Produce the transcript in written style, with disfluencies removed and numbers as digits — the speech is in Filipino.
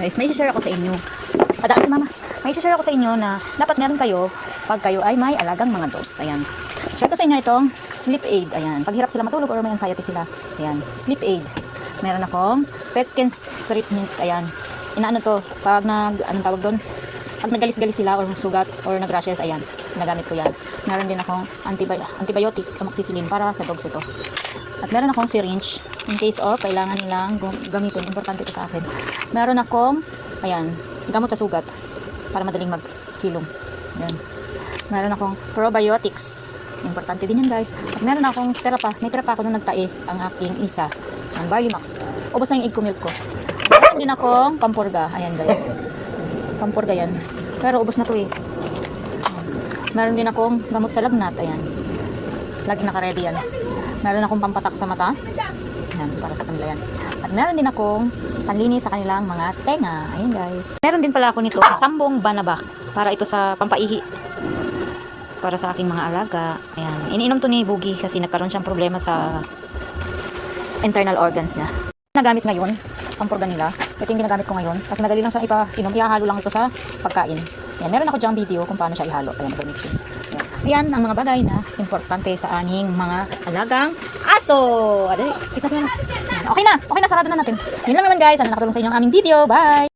guys, may share ako sa inyo. Padaan si mama. May share ako sa inyo na dapat meron kayo pag kayo ay may alagang mga dogs. Ayan. Share ko sa inyo itong sleep aid. Ayan. Pag hirap sila matulog or may anxiety sila. Ayan. Sleep aid. Meron akong pet skin treatment. Ayan. Inaano to, pag anong tawag doon? Pag nagalis-galis sila or sugat or nagrashes, ayan, nagamit ko yan. Meron din akong antibiotic, amoxicillin para sa dogs ito. At meron akong syringe in case of kailangan nilang gamitin. Importante ito sa akin. Meron akong, ayan, gamot sa sugat para madaling magkilom. Ayan. Meron akong probiotics. Importante din yan, guys. At meron akong may terapa ako nung nagtae ang aking isa. Ang Barley Max. Ubos na yung egg milk ko. Meron din akong pampurga. Ayan, guys. Pampurga yan. Pero ubos na to eh. Meron din akong gamot sa lagnat. Ayan. Lagi naka-ready yan. Meron akong pampatak sa mata. Ayan, para sa kanila yan. At meron din akong panlinis sa kanilang mga tenga. Ayan, guys. Meron din pala ako nito, sambong banaba. Para ito sa pampaihi. Para sa aking mga alaga. Ayan. Iniinom to ni Boogie kasi nagkaroon siyang problema sa internal organs niya. Nagamit ngayon, pampurga nila. Ito yung ginagamit ko ngayon. Kasi madali lang siyang ipa-inom. Ihahalo lang ito sa pagkain. Ayan. Meron ako dyang video kung paano siya ihalo. Ayan, gamitin. Ayan ang mga bagay na importante sa aming mga alagang aso. Adali, isa siya na. Okay na, sarado na natin. Yun lang naman guys. Sana nakatulong sa inyo ang aming video. Bye!